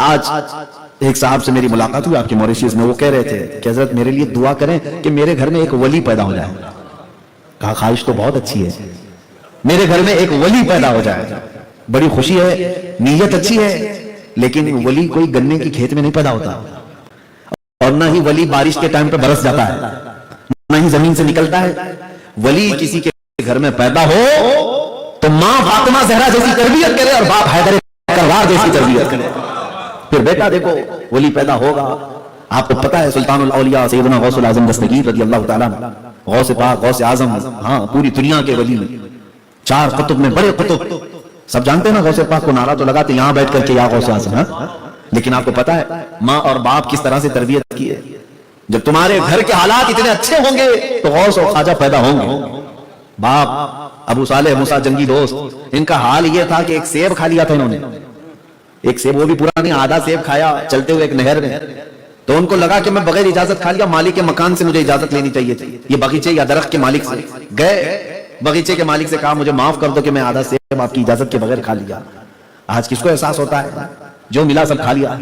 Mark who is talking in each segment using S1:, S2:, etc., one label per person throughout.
S1: آج ایک صاحب سے میری ملاقات ہوئی آپ کے موریشیس میں، وہ کہہ رہے تھے کہ حضرت میرے لیے دعا کریں کہ میرے گھر میں ایک ولی پیدا ہو جائے. کہا خواہش تو بہت اچھی ہے، میرے گھر میں ایک ولی پیدا ہو جائے، بڑی خوشی ہے، نیت اچھی ہے، لیکن ولی کوئی گنے کی کھیت میں نہیں پیدا ہوتا، اور نہ ہی ولی بارش کے ٹائم پہ برس جاتا ہے، نہ ہی زمین سے نکلتا ہے. ولی کسی کے گھر میں پیدا ہو تو ماں فاطمہ زہرا جیسی تربیت کرے اور باپ حیدر کرار جیسی تربیت کرے، پھر بیٹا دیکھو ولی پیدا ہوگا. آپ کو پتا ہے سلطان الاولیاء سیدنا غوث العظم دستگیر رضی اللہ تعالیٰ عنہ، غوث پاک غوث اعظم، ہاں پوری دنیا کے ولی، 4 قطب میں بڑے قطب، سب جانتے ہیں نا غوث پاک کو، نعرہ تو لگاتے یہاں بیٹھ کر کے یا غوث اعظم، لیکن آپ کو پتا ہے ماں اور باپ کس طرح سے تربیت کی ہے. جب تمہارے گھر کے حالات اتنے اچھے ہوں گے تو غوث اور خواجہ پیدا ہوں گے. باپ ابو صالح موسیٰ جنگی دوست، ان کا حال یہ تھا کہ ایک سیب کھا لیا تھا انہوں نے، ایک سیب، وہ بھی پورا نہیں، آدھا سیب کھایا چلتے ہوئے ایک نہر میں، تو ان کو لگا کہ میں بغیر اجازت کھا لیا، مالک کے مکان سے مجھے اجازت لینی چاہیے تھی. یہ باغیچے یا درخت کے مالک سے گئے، باغیچے کے مالک سے کہا مجھے معاف کر دو کہ میں آدھا سیب آپ کی اجازت کے بغیر کھا لیا. آج کس کو احساس ہوتا ہے؟ جو ملا سب کھا لیا.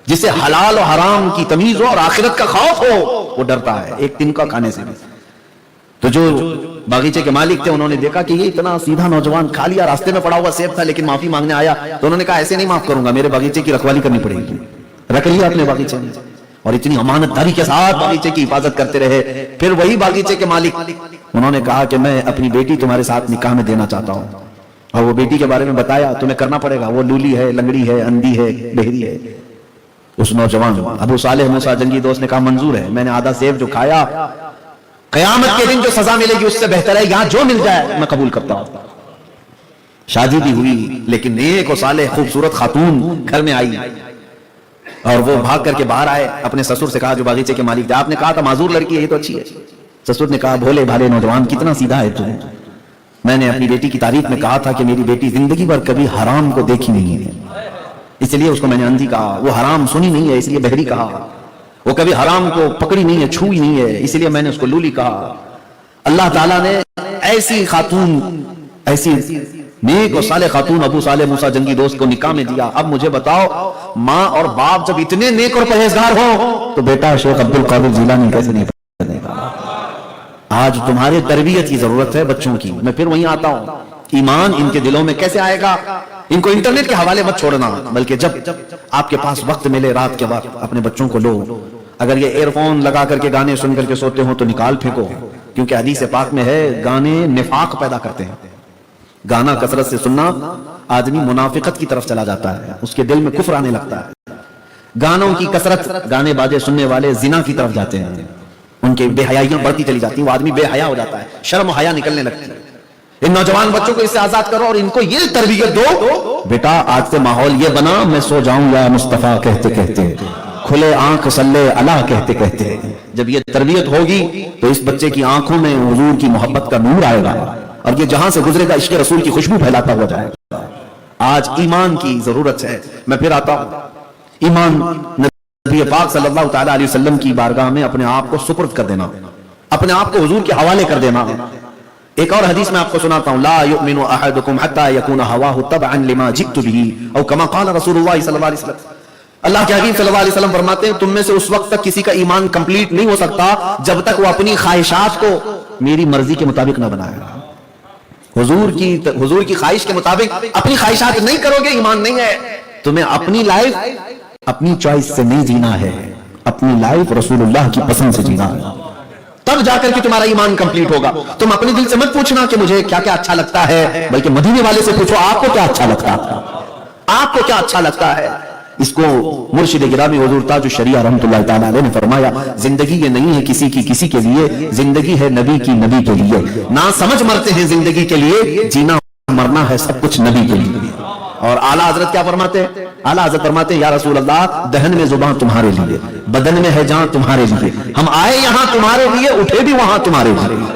S1: جسے حلال و حرام کی تمیز ہو اور آخرت کا خوف ہو وہ ڈرتا ہے ایک تنکا کھانے سے بھی. تو جو باغیچے کے مالک تھے انہوں نے دیکھا کہ یہ اتنا سیدھا نوجوان کھا لیا، راستے میں پڑا ہوا سیب تھا لیکن معافی مانگنے آیا، تو انہوں نے کہا ایسے نہیں معاف کروں گا، میرے باغیچے کی رکھوالی کرنی پڑے گی. رکھ لیا اپنے باغیچے میں اور اتنی امانت داری کے ساتھ باغیچے کی حفاظت کرتے رہے. پھر وہی باغیچے کے مالک انہوں نے کہا کہ میں اپنی بیٹی تمہارے ساتھ نکاح میں دینا چاہتا ہوں، اور وہ بیٹی کے بارے میں بتایا تمہیں کرنا پڑے گا، وہ لولی ہے، لنگڑی ہے، اندھی ہے، بہری ہے. اس نوجوان ابو صالح موسیٰ جنگی دوست نے کہا منظور ہے، میں نے آدھا سیب جو کھایا، قیامت کے دن جو سزا ملے گی اس سے بہتر ہے یہاں جو مل جائے میں قبول کرتا ہوں. شادی بھی ہوئی، لیکن نیک و صالح خوبصورت خاتون گھر میں آئی اور وہ بھاگ کر کے باہر آئے، اپنے سسر سے کہا جو باغیچے کے مالک تھے، آپ نے کہا تھا معذور لڑکی ہے یہ تو اچھی ہے. سسر نے کہا بھولے بھالے نوجوان کتنا سیدھا ہے تو، میں نے اپنی بیٹی کی تعریف میں کہا تھا کہ میری بیٹی زندگی بھر کبھی حرام کو دیکھی نہیں ہے، اس لیے اس کو میں نے اندھی کہا. وہ حرام سنی نہیں ہے اس لیے بہری کہا. وہ کبھی حرام کو پکڑی نہیں ہے، چھوئی نہیں ہے، اس لیے میں نے اس کو لولی کہا. اللہ تعالیٰ نے ایسی خاتون، ایسی نیک و صالح خاتون ابو صالح موسیٰ جنگی دوست کو نکاح میں دیا. اب مجھے بتاؤ ماں اور باپ جب اتنے نیک اور پرہیزگار ہو تو بیٹا شیخ عبد القادر جیلانی کیسے نہیں بنے گا؟ آج تمہارے تربیت کی ضرورت ہے بچوں کی. میں پھر وہیں آتا ہوں، ایمان ان کے دلوں میں کیسے آئے گا؟ ان کو انٹرنیٹ کے حوالے مت چھوڑنا، بلکہ جب آپ کے پاس وقت ملے رات کے وقت اپنے بچوں کو لو. اگر یہ ایئر فون لگا کر کے گانے سن کر کے سوتے ہوں تو نکال پھینکو، کیونکہ حدیث پاک میں ہے گانے نفاق پیدا کرتے ہیں. گانا کثرت سے سننا آدمی منافقت کی طرف چلا جاتا ہے، اس کے دل میں کفر آنے لگتا ہے. گانوں کی کثرت، گانے بازے سننے والے زنا کی طرف جاتے ہیں، ان کے بے حیائیاں بڑھتی چلی جاتی ہیں، وہ آدمی بے حیا ہو جاتا ہے، شرم و حیا نکلنے لگتی ہے. ان نوجوان بچوں کو اس سے آزاد کرو اور ان کو یہ تربیت دو، بیٹا آج سے ماحول یہ بنا میں سو جاؤں یا مصطفیٰ کہتے کہتے، کھلے آنکھ صلی اللہ کہتے کہتے. جب یہ تربیت ہوگی تو اس بچے کی آنکھوں میں حضور کی محبت کا نور آئے گا اور یہ جہاں سے گزرے گا عشق رسول کی خوشبو پھیلاتا ہوا جائے گا. آج ایمان کی ضرورت ہے. میں پھر آتا ہوں، ایمان نبی پاک صلی اللہ تعالی علیہ وسلم کی بارگاہ میں اپنے آپ کو سپرد کر دینا، اپنے آپ کو حضور کے حوالے کر دینا. ایک اور حدیث میں آپ کو سناتا ہوں، لا یؤمن احدکم حتی یکون ہواہ تبعا لما جئت به او کما قال رسول اللہ صلی اللہ علیہ وسلم. اللہ کے حبیب صلی اللہ علیہ وسلم فرماتے ہیں تم میں سے اس وقت تک کسی کا ایمان کمپلیٹ نہیں ہو سکتا جب تک وہ اپنی خواہشات کو میری مرضی کے مطابق نہ بنائے. حضور کی خواہش کے مطابق اپنی خواہشات نہیں کرو گے ایمان نہیں ہے. تمہیں اپنی لائف اپنی چوائس سے نہیں جینا ہے، اپنی لائف رسول اللہ کی پسند سے جینا ہے، تب جا کر کے تمہارا ایمان کمپلیٹ ہوگا. تم اپنے دل سے مت پوچھنا کہ مجھے کیا کیا اچھا لگتا ہے، بلکہ مدینے والے سے پوچھو آپ کو کیا اچھا لگتا ہے، آپ کو کیا اچھا لگتا ہے. اس کو مرشد گرامی حضور تاج الشریعہ رحمۃ اللہ تعالی علیہ نے فرمایا زندگی یہ نہیں ہے کسی کے لیے، زندگی ہے نبی کی نبی کے لیے. نہ سمجھ مرتے ہیں زندگی کے لیے، جینا مرنا ہے سب کچھ نبی کے لیے. اور اعلیٰ حضرت کیا فرماتے ہیں؟ اعلیٰ حضرت فرماتے ہیں یا رسول اللہ دہن میں زبان تمہارے لیے، بدن میں ہے جان تمہارے لیے، ہم آئے یہاں تمہارے لیے، اٹھے بھی وہاں تمہارے لیے.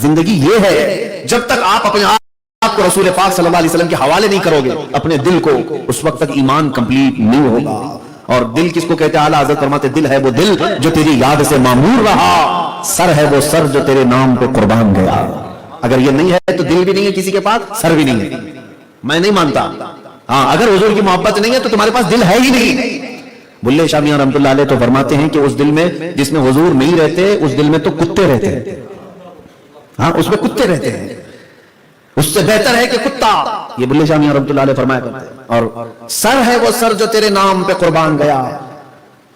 S1: زندگی یہ ہے جب تک آپ اپنے آپ کو رسول پاک صلی اللہ علیہ وسلم کے حوالے نہیں کرو گے اپنے دل کو، اس وقت تک ایمان کمپلیٹ نہیں ہوگا. اور دل کس کو کہتے ہیں؟ اعلیٰ حضرت فرماتے دل ہے وہ دل جو تیری یاد سے معمور رہا، سر ہے وہ سر جو تیرے نام پہ قربان گیا. اگر یہ نہیں ہے تو دل بھی نہیں ہے کسی کے پاس، سر بھی نہیں ہے. میں نہیں مانتا ہاں اگر حضور کی محبت نہیں ہے تو تمہارے پاس دل ہے ہی نہیں. بلے شاہ میاں رحمۃ اللہ علیہ تو فرماتے ہیں کہ اس دل میں جس میں حضور نہیں رہتے اس دل میں تو کتے رہتے ہیں. ہاں اس میں کتے رہتے ہیں. اس سے بہتر ہے کہ کتا. یہ بلے شاہ میاں رحمۃ اللہ علیہ فرمایا کرتے ہیں. اور سر ہے وہ سر جو تیرے نام پہ قربان گیا.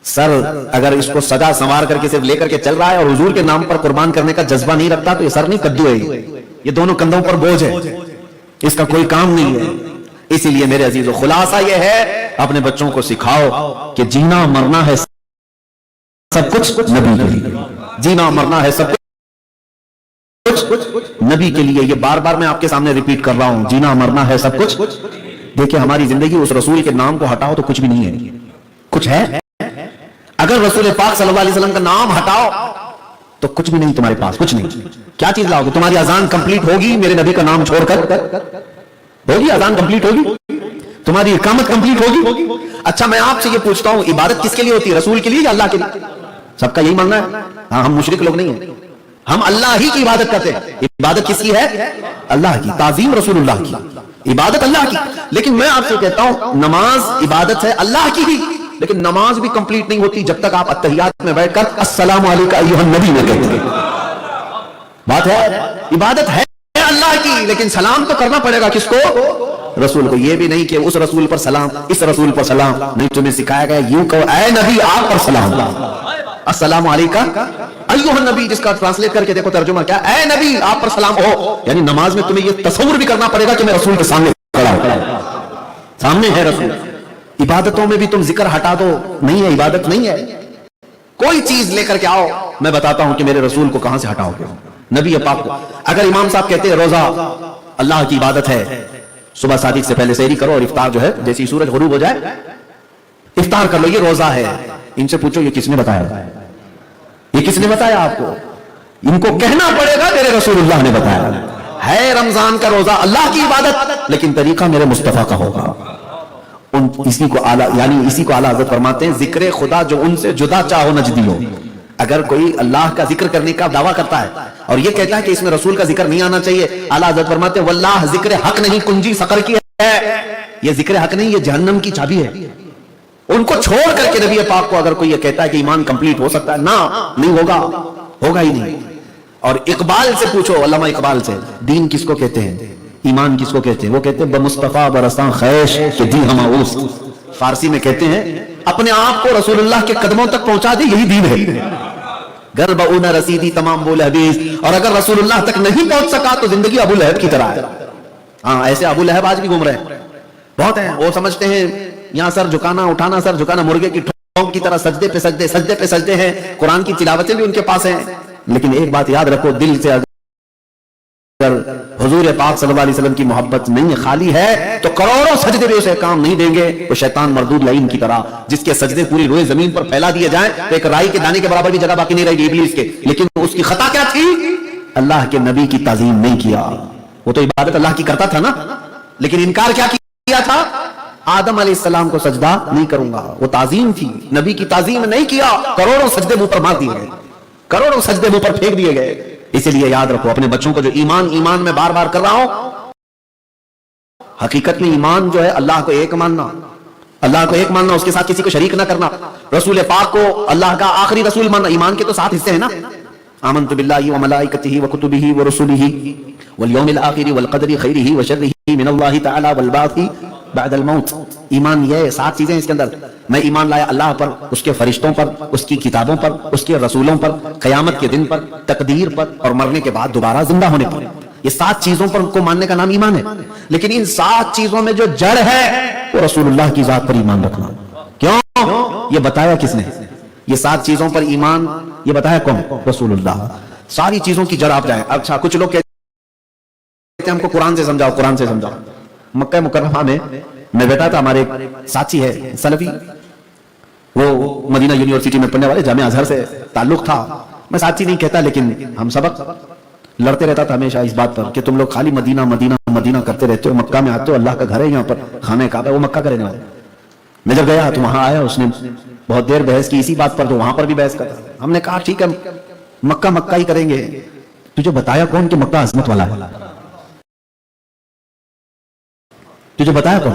S1: سر اگر اس کو سجا سنوار کر کے صرف لے کر کے چل رہا ہے اور حضور کے نام پر قربان کرنے کا جذبہ نہیں رکھتا تو یہ سر نہیں کدو ہے. یہ دونوں کندھوں پر بوجھ ہے, اس کا کوئی کام نہیں ہے. اسی لیے میرے عزیزو خلاصہ یہ ہے اپنے بچوں کو سکھاؤ کہ جینا مرنا ہے سب کچھ نبی کے لیے. جینا مرنا ہے سب کچھ نبی کے لیے. یہ بار بار میں آپ کے سامنے ریپیٹ کر رہا ہوں, جینا مرنا ہے سب کچھ. دیکھیں ہماری زندگی اس رسول کے نام کو ہٹاؤ تو کچھ بھی نہیں ہے. کچھ ہے اگر رسول پاک صلی اللہ علیہ وسلم کا نام ہٹاؤ تو کچھ بھی نہیں تمہارے پاس, کچھ نہیں. کیا چیز لاؤ گے؟ تمہاری اذان کمپلیٹ ہوگی میرے نبی کا نام چھوڑ کر ہوگی؟ اذان کمپلیٹ ہوگی؟ تمہاری اقامت کمپلیٹ ہوگی؟ اچھا میں آپ سے یہ پوچھتا ہوں عبادت کس کے لیے ہوتی ہے, رسول کے لیے یا اللہ کے لیے؟ سب کا یہی ماننا ہے. ہاں ہم مشرک لوگ نہیں ہیں, ہم اللہ ہی کی عبادت کرتے ہیں. عبادت کس کی ہے؟ اللہ کی. تعظیم رسول اللہ کی, عبادت اللہ کی. لیکن میں آپ سے کہتا ہوں نماز عبادت ہے اللہ کی ہی, لیکن نماز بھی کمپلیٹ نہیں ہوتی جب تک آپ اتحیات میں بیٹھ کر السلام علیکم ایھا النبی میں کہتے ہیں. بات ہے عبادت ہے اللہ کی, لیکن سلام تو کرنا پڑے گا کس کو؟ رسول کو. یہ بھی نہیں کہ اس رسول پر سلام اس رسول پر سلام نہیں, تمہیں سکھایا گیا یوں کہو اے نبی آپ پر سلام, السلام علیکم ایھا النبی, جس کا ٹرانسلیٹ کر کے دیکھو ترجمہ کیا, اے نبی آپ پر سلام ہو. یعنی نماز میں تمہیں یہ تصور بھی کرنا پڑے گا کہ میں رسول کے سامنے کھڑا ہوں, سامنے ہے رسول. عبادتوں میں بھی تم ذکر ہٹا دو, نہیں ہے عبادت نہیں ہے. کوئی چیز لے کر کے آؤ, میں بتاتا ہوں کہ میرے رسول کو کہاں سے ہٹاؤ گے, نبی پاک کو. اگر امام صاحب کہتے ہیں روزہ اللہ کی عبادت ہے, صبح صادق سے پہلے سحری کرو اور افطار جو ہے جیسی سورج غروب ہو جائے افطار کر لو, یہ روزہ ہے. ان سے پوچھو یہ کس نے بتایا, یہ کس نے بتایا آپ کو؟ ان کو کہنا پڑے گا میرے رسول اللہ نے بتایا ہے. رمضان کا روزہ اللہ کی عبادت, لیکن طریقہ میرے مصطفیٰ کا ہوگا. اسی کو اعلیٰ یعنی اسی کو اعلیٰ حضرت فرماتے ہیں ذکر خدا جو ان سے جدا چاہو نجدی ہو. اگر کوئی اللہ کا ذکر کرنے کا دعویٰ کرتا ہے اور یہ کہتا ہے کہ اس میں رسول کا ذکر نہیں آنا چاہیے, اعلیٰ حضرت فرماتے ہیں واللہ ذکر حق نہیں کنجی سقر کی ہے. یہ ذکر حق نہیں, یہ جہنم کی چابی ہے. ان کو چھوڑ کر کے نبی پاک کو اگر کوئی یہ کہتا ہے کہ ایمان کمپلیٹ ہو سکتا ہے, نہ نہیں ہوگا, ہوگا ہی نہیں. اور اقبال سے پوچھو, علامہ اقبال سے, دین کس کو کہتے ہیں, ایمان کس کو کہتے ہیں؟ وہ کہتے ہیں بمصطفیٰ برساں خیش کہ دی ہماؤس. فارسی میں کہتے ہیں اپنے آپ کو رسول اللہ کے قدموں تک پہنچا دے, یہی دین ہے. گر بہ نہ رسیدی تمام بول حدیث. اور اگر رسول اللہ تک نہیں پہنچ سکا تو زندگی ابو لہب کی طرح ہے. ہاں ایسے ابو لہب آج بھی گھوم رہے ہیں, بہت ہیں. وہ سمجھتے ہیں یہاں سر جھکانا اٹھانا, سر جھکانا مرغے کی ٹھونک کی طرح, سجدے پہ سجدے, سجدے پہ سجدے ہیں. قرآن کی تلاوتیں بھی ان کے پاس ہیں. لیکن ایک بات یاد رکھو, دل سے اگر حضور پاک صلی اللہ علیہ وسلم کی محبت نہیں خالی ہے تو کروڑوں سجدے بھی اسے کام نہیں دیں گے. وہ شیطان مردود لعین کی طرح جس کے سجدے پوری روئے زمین پر پھیلا دیے جائیں تو ایک رائی کے دانے کے برابر بھی جگہ باقی نہیں رہے گی ابلیس کے. لیکن اس کی خطا کیا تھی؟ اللہ کے نبی کی تعظیم نہیں کیا. وہ تو عبادت اللہ کی کرتا تھا نا, لیکن انکار کیا کیا تھا؟ آدم علیہ السلام کو سجدہ نہیں کروں گا, وہ تعظیم تھی. نبی کی تعظیم نہیں کیا, کروڑوں سجدے منہ پر مار دیے گئے, کروڑوں سجدے منہ پر پھینک دیے گئے. اسی لیے یاد رکھو اپنے بچوں کو جو ایمان میں بار بار کر رہا ہوں, حقیقت میں ایمان جو ہے اللہ کو ایک ماننا, اللہ کو ایک ماننا, اس کے ساتھ کسی کو شریک نہ کرنا. رسول پاک کو اللہ کا آخری رسول ماننا. ایمان کے تو 7 حصے ہیں نا, آمنت باللہ وملائکتہ وکتبہ ورسلہ والیوم الآخر والقدر خیرہ وشرہ من اللہ تعالی والبعث بعد الموت. ایمان یہ 7 چیزیں اس کے اندر. میں ایمان لایا اللہ پر, اس کے فرشتوں پر, اس کی کتابوں پر, اس کے رسولوں پر, قیامت کے دن پر, تقدیر پر, اور مرنے کے بعد دوبارہ زندہ ہونے پر. یہ 7 چیزوں پر کو ماننے کا نام ایمان ہے. لیکن ان 7 چیزوں میں جو جڑ ہے وہ رسول اللہ کی ذات پر ایمان رکھنا. کیوں؟ یہ بتایا کس نے؟ یہ 7 چیزوں پر ایمان یہ بتایا کون؟ رسول اللہ. ساری چیزوں کی جڑ آپ جائیں. اچھا کچھ لوگ کہتے ہیں ہم کو قرآن سے سمجھاؤ, قرآن سے سمجھاؤ. مکہ مکرمہ میں بیٹھا تھا, ہمارے ایک ساتھی ہے سلفی, وہ مدینہ یونیورسٹی میں پڑھنے والے, جامعہ ازہر سے تعلق تھا. میں ساتھی نہیں کہتا, لیکن ہم سبق لڑتے رہتا تھا ہمیشہ اس بات پر کہ تم لوگ خالی مدینہ مدینہ مدینہ کرتے رہتے ہو, مکہ میں آتے ہو, اللہ کا گھر ہے یہاں پر, خانہ کعبہ. وہ مکہ کا رہنے والا. میں جب گیا تو وہاں آیا, اس نے بہت دیر بحث کی اسی بات پر, تو وہاں پر بھی بحث کرتا. ہم نے کہا ٹھیک ہے مکہ مکہ ہی کریں گے. تجھے بتایا کون کہ مکہ عظمت والا ہے؟ تجھے بتایا کون؟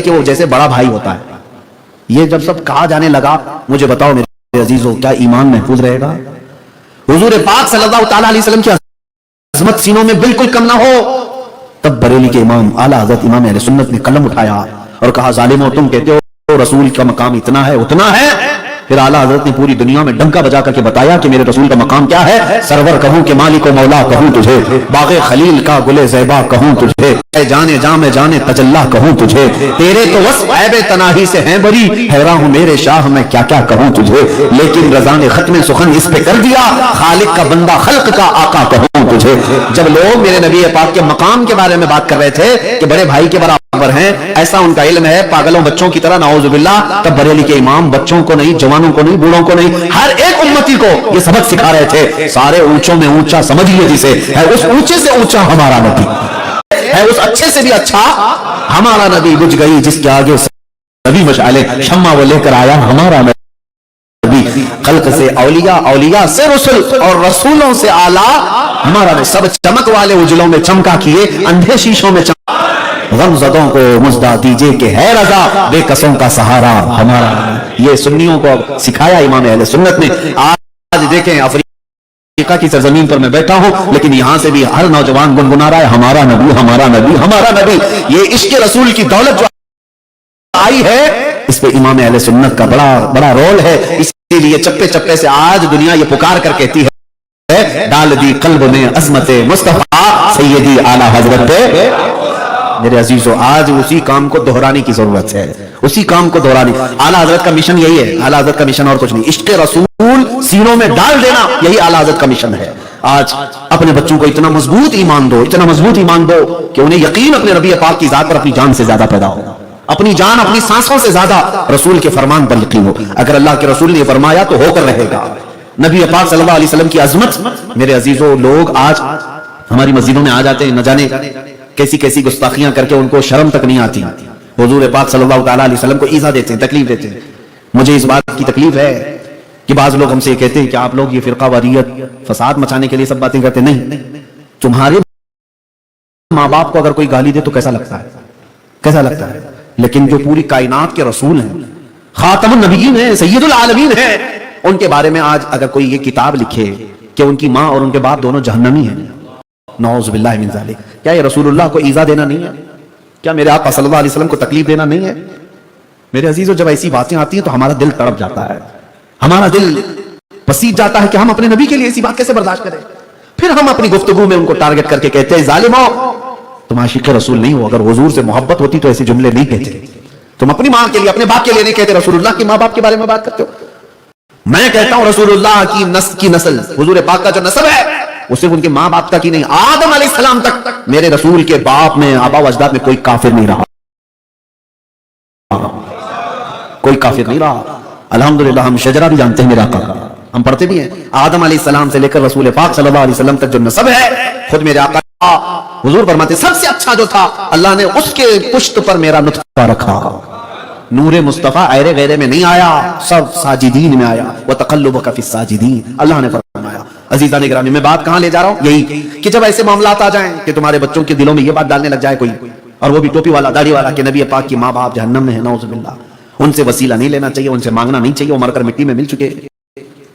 S1: کہ وہ جیسے بڑا بھائی ہوتا ہے. یہ جب سب کہا جانے لگا, مجھے بتاؤ میرے عزیزوں, کیا ایمان محفوظ رہے گا؟ حضور پاک صلی اللہ تعالی علیہ وسلم کی عظمت سینوں میں بالکل کم نہ ہو. تب بریلی کے امام اعلیٰ حضرت امام اہل سنت نے قلم اٹھایا اور کہا, ظالمو تم کہتے ہو رسول کا مقام اتنا ہے اتنا ہے. پھر اعلیٰ حضرت نے پوری دنیا میں ڈنکا بجا کر کے بتایا کہ میرے رسول کا مقام کیا ہے. سرور کہوں کہ مالک و مولا کہوں تجھے, باغ خلیل کا گل زیبا کہوں تجھے, اے جانے جام جانے تجلا کہوں تجھے, تیرے تو وصف عیب تناہی سے ہیں بری, حیران ہوں میرے شاہ میں کیا کیا کہوں تجھے. لیکن رضا نے ختم سخن اس پہ کر دیا, خالق کا بندہ خلق کا آقا کہوں تجھے. جب لوگ میرے نبی پاک کے مقام کے بارے میں بات کر رہے تھے کہ بڑے بھائی کے برابر ہیں, ایسا ان کا علم ہے پاگلوں بچوں کی طرح, نعوذ باللہ, تب بریلی کے امام بچوں کو نہیں, جوانوں کو نہیں, بوڑھوں کو نہیں, ہر ایک امتی کو یہ سبق سکھا رہے تھے. سارے اونچوں میں اونچا سمجھیے جسے, ہے اس اونچے سے اونچا ہمارا نبی, ہے اس اچھے سے بھی اچھا ہمارا نبی. بجھ گئی جس کے آگے نبی مشعلے, شمع وہ لے کر آیا ہمارا نبی. خلق سے اولیاء, اولیاء سے رسول, اور رسولوں سے اعلیٰ ہمارا نبی. سب چمک والے اجلوں میں چمکا کیے, اندھے شیشوں میں چمکا, غم زدوں کو مژدہ دیجئے کہ ہے رضا, بے کسوں کا سہارا ہمارا نبی. یہ سنیوں کو سکھایا امام اہل سنت نے. آج دیکھیں افریقہ کی سرزمین پر میں بیٹھا ہوں, لیکن یہاں سے بھی ہر نوجوان گنگنا رہا ہے ہمارا نبی, ہمارا نبی, ہمارا نبی. یہ عشق رسول کی دولت جو آئی ہے, اس پہ امام اہل سنت کا بڑا بڑا رول ہے. اسی لیے چپے چپے سے آج دنیا یہ پکار کر کہتی ہے, ڈال دی قلب میں عظمت مصطفیٰ سیدی اعلیٰ حضرت. میرے عزیزوں, آج اسی کام کو دہرانے کی ضرورت ہے, اسی کام کو دہرانے. اعلیٰ حضرت کا مشن یہی ہے, اعلیٰ حضرت کا مشن اور کچھ نہیں. عشق رسول سینوں میں ڈال دینا, یہی اعلیٰ حضرت کا مشن ہے. آج اپنے بچوں کو اتنا مضبوط ایمان دو, اتنا مضبوط ایمان دو کہ انہیں یقین اپنے نبی پاک کی ذات پر اپنی جان سے زیادہ پیدا ہو, اپنی جان اپنی سانسوں سے زیادہ رسول کے فرمان پر یقین ہو. اگر اللہ کے رسول نے فرمایا تو ہو کر رہے گا. نبی پاک صلی اللہ علیہ وسلم کی عظمت, میرے عزیزوں, لوگ آج ہماری مسجدوں میں آ جاتے ہیں, نہ جانے کیسی کیسی گستاخیاں کر کے, ان کو شرم تک نہیں آتی. حضور پاک صلی اللہ تعالی علیہ وسلم کو ایذا دیتے ہیں, تکلیف دیتے ہیں. مجھے اس بات کی تکلیف ہے کہ بعض لوگ ہم سے کہتے ہیں کہ آپ لوگ یہ فرقہ واریت, فساد مچانے کے لیے سب باتیں کرتے. نہیں, تمہارے ماں باپ کو اگر کوئی گالی دے تو کیسا لگتا ہے, کیسا لگتا ہے. لیکن جو پوری کائنات کے رسول ہیں, خاتم النبیین ہیں, سید العالمین ہیں, ان کے بارے میں آج اگر کوئی یہ کتاب لکھے کہ ان کی ماں اور ان کے باپ دونوں جہنمی ہیں, نعوذ باللہ من ذالک, کیا یہ رسول اللہ کو ایذا دینا نہیں ہے؟ کیا میرے آقا صلی اللہ علیہ وسلم کو تکلیف دینا نہیں ہے؟ میرے عزیزوں, جب ایسی باتیں آتی ہیں تو ہمارا دل تڑپ جاتا ہے, ہمارا دل پسیج جاتا ہے کہ ہم اپنے نبی کے لیے ایسی بات کیسے برداشت کریں. پھر ہم اپنی گفتگو میں ان کو ٹارگٹ کر کے کہتے ہیں, ظالمو تم عاشق رسول نہیں ہو, اگر حضور سے محبت ہوتی تو ایسے جملے نہیں کہتے. تم اپنی ماں کے لیے, اپنے باپ کے لیے نہیں کہتے, رسول اللہ کے ماں باپ کے بارے میں بات کرتے ہو. میں کہتا ہوں رسول اللہ کی نسل, حضور پاک کا جو نسب ہے وہ صرف ان کے ماں باپ تک ہی نہیں, آدم علیہ السلام تک میرے رسول کے باپ میں, آبا و اجداد میں کوئی کافر نہیں رہا, کوئی کافر نہیں رہا. الحمدللہ ہم شجرہ بھی جانتے ہیں میرا آقا, ہم پڑھتے بھی ہیں. آدم علیہ السلام سے لے کر رسول پاک صلی اللہ علیہ وسلم تک جو نسب ہے, خود میرے آقا حضور فرماتے سب سے اچھا جو تھا اللہ نے اس کے پشت پر میرا نطفہ رکھا. نور مصطفیٰ ایرے غیرے میں نہیں آیا, سب ساجدین میں آیا. وَتَقَلُّبَكَ فِي السَّاجِدِينَ, اللہ نے فرمایا. عزیزان گرامی, میں بات کہاں لے جا رہا ہوں, یہی کہ جب ایسے معاملات آ جائیں کہ تمہارے بچوں کے دلوں میں یہ بات ڈالنے لگ جائے کوئی, اور وہ بھی ٹوپی والا, داڑھی والا, کہ نبی پاک کی ماں باپ جہنم میں ہے, نعوذ باللہ, ان سے وسیلہ نہیں لینا چاہیے, ان سے مانگنا نہیں چاہیے, وہ مر کر مٹی میں مل چکے,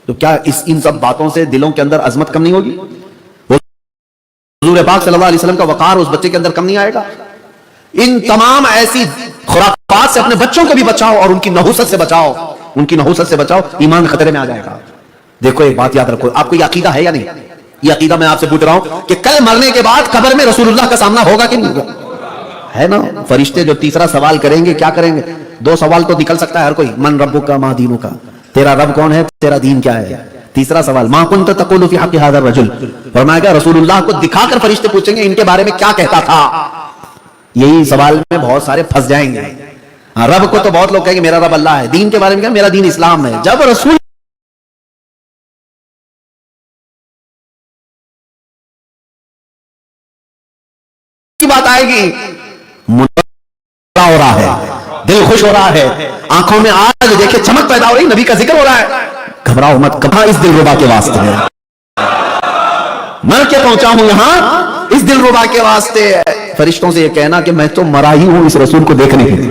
S1: تو کیا ان سب باتوں سے دلوں کے اندر عظمت کم نہیں ہوگی؟ حضور پاک صلی اللہ علیہ وسلم کا وقار اس بچے کے اندر کم نہیں آئے گا؟ ان تمام ایسی خرافات سے اپنے بچوں کو بھی بچاؤ, اور ان کی نحوست سے بچاؤ, ان کی نحوست سے بچاؤ, ایمان خطرے میں آ جائے گا. دیکھو ایک بات یاد رکھو, آپ کو یہ عقیدہ ہے یا نہیں؟ یہ عقیدہ میں آپ سے پوچھ رہا ہوں کہ کل مرنے کے بعد قبر میں رسول اللہ کا سامنا ہوگا کہ نہیں ہوگا؟ ہے نا, فرشتے جو تیسرا سوال کریں گے, کیا کریں گے؟ 2 سوال تو نکل سکتا ہے ہر کوئی, من ربک ما دینک, تیرا رب کون ہے, تیرا دین کیا ہے. تیسرا سوال, ما کنت تقول فی حق ھذا الرجل, فرمایا گیا رسول اللہ کو دکھا کر فرشتے پوچھیں گے ان کے بارے میں کیا کہتا تھا. یہی سوال میں بہت سارے پھنس جائیں گے. رب کو تو بہت لوگ کہیں گے میرا رب اللہ ہے, دین کے بارے میں کیا, میرا دین اسلام ہے. جب رسول کی بات آئے گی, ہو رہا ہے, دل خوش ہو رہا ہے, آنکھوں میں آج دیکھے چمک پیدا ہو رہی, نبی کا ذکر ہو رہا ہے, گھبراؤ مت, کہاں اس دل ربا کے واسطے ہے, مر کے پہنچا ہوں یہاں اس دل ربا کے واسطے. فرشتوں سے یہ کہنا کہ میں تو مرا ہی ہوں اس رسول کو دیکھنے کے لیے,